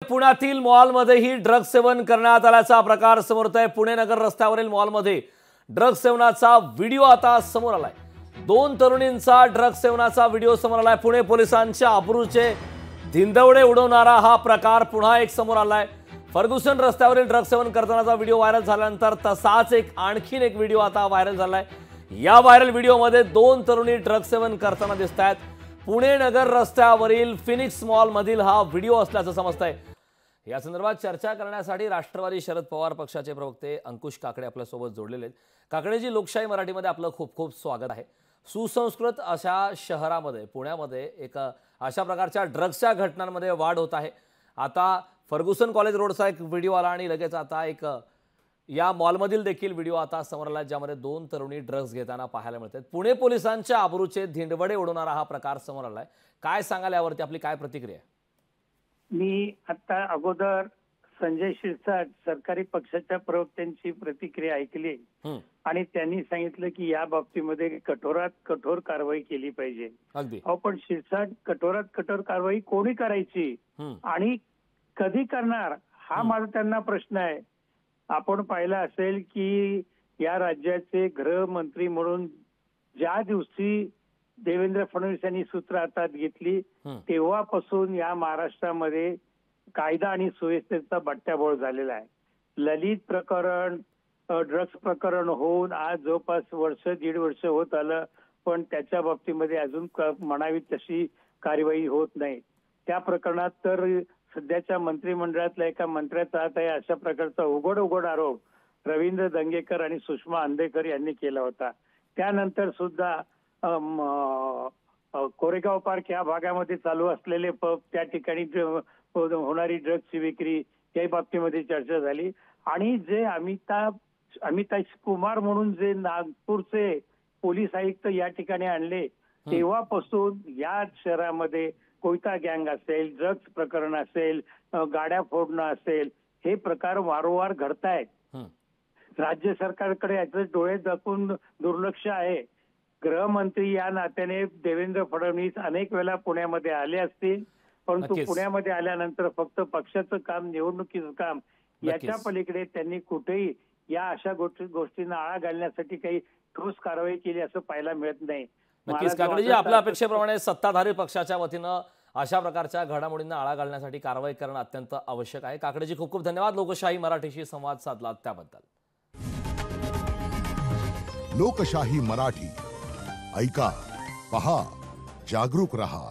पुण्यातील मॉलमध्येही ड्रग्ज सेवन करण्यात आल्याचा प्रकार समोर येतोय। पुणे नगर रस्त्यावरील मॉलमध्ये ड्रग्ज सेवनाचा व्हिडिओ आता समोर आलाय। दोन तरुणींचा ड्रग्ज सेवनाचा व्हिडिओ समोर आलाय। पुणे पोलिसांच्या अब्रूचे धिंदवडे उडवणारा हा प्रकार पुन्हा एक समोर आलाय। फर्ग्युसन रस्त्यावरील ड्रग्ज सेवन करतानाचा व्हिडिओ व्हायरल झाल्यानंतर तसाच आणखीन एक व्हिडिओ आता व्हायरल झालाय। या व्हायरल व्हिडिओमध्ये दोन तरुणी ड्रग्ज सेवन करताना दिसतायत। पुणे नगर रस्त्यावरील फिनिक्स मॉल मधील हा व्हिडिओ असल्याचं समजतंय। या संदर्भात चर्चा करण्यासाठी राष्ट्रवादी शरद पवार पक्षाचे प्रवक्ते अंकुश काकडे आपल्या सोबत जोडलेले आहेत। काकडेजी, लोकशाही मराठीमध्ये आपलं खूप खूप स्वागत आहे। सुसंस्कृत अशा शहरामध्ये पुण्यामध्ये एक अशा प्रकारच्या ड्रग्सच्या घटनांमध्ये वाढ होत आहे। आता फर्ग्युसन कॉलेज रोडचा एक व्हिडिओ आला आणि लगेच आता एक या मॉलमधील देखील व्हिडिओ आता समोर आला, ज्यामध्ये दोन तरुणी ड्रग्ज घेताना पाहायला मिळतात। पुणे पोलिसांच्या अब्रूचे धिंडवडे उडवणारा हा प्रकार समोर आलाय। काय सांगाल यावरती, आपली काय प्रतिक्रिया आहे? मी आता अगोदर संजय शिरसाट सरकारी पक्षाच्या प्रवक्त्यांची प्रतिक्रिया ऐकली आणि त्यांनी सांगितलं की या बाबतीमध्ये कठोरात कठोर कारवाई केली पाहिजे। पण शिरसाट कठोरात कठोर कारवाई कोणी करायची आणि कधी करणार हा माझा त्यांना प्रश्न आहे। आपण पाहिलं असेल की या राज्याचे गृहमंत्री म्हणून ज्या दिवशी देवेंद्र फडणवीस यांनी सूत्र हातात घेतली तेव्हापासून या महाराष्ट्रामध्ये कायदा आणि सुव्यवस्थेचा बट्ट्याबोळ झालेला आहे। ललित प्रकरण, ड्रग्ज प्रकरण होऊन आज जवळपास वर्ष दीड वर्ष होत आलं, पण त्याच्या बाबतीमध्ये अजून म्हणावी तशी कार्यवाही होत नाही। त्या प्रकरणात तर सध्याच्या मंत्रिमंडळातल्या एका मंत्र्याचा हात आहे अशा प्रकारचा उघड आरोप रवींद्र दंगेकर आणि सुषमा अंधेकर यांनी केला होता। त्यानंतर सुद्धा कोरेगाव पार्क या भागामध्ये चालू असलेले पब, त्या ठिकाणी होणारी ड्रग्जची विक्री, या बाबतीमध्ये चर्चा झाली। आणि जे अमिताभ कुमार म्हणून जे नागपूरचे पोलीस आयुक्त या ठिकाणी आणले तेव्हापासून या शहरामध्ये कोयता गँग असेल, ड्रग्ज प्रकरण असेल, गाड्या फोडणं असेल, हे प्रकार वारंवार घडतायत। राज्य सरकारकडे याचे डोळे दाखवून दुर्लक्ष आहे। गृहमंत्री या नात्याने देवेंद्र फडणवीस अनेक वेळा पुण्यामध्ये आले असतील, परंतु पुण्यामध्ये आल्यानंतर फक्त पक्षाचं काम, निवडणुकीचं काम, याच्या पलीकडे त्यांनी कुठेही या अशा गोष्टींना आळा घालण्यासाठी काही ठोस कारवाई केली असं पाहायला मिळत नाही। नक्कीच काकडेजी, आपल्या अपेक्षेप्रमाणे सत्ताधारी पक्षाच्या वतीनं अशा प्रकारच्या घडामोडींना आळा घालण्यासाठी कारवाई करणं अत्यंत आवश्यक आहे। काकडेजी, खूप खूप धन्यवाद लोकशाही मराठीशी संवाद साधला त्याबद्दल। लोकशाही मराठी ऐका, पहा, जागरूक रहा।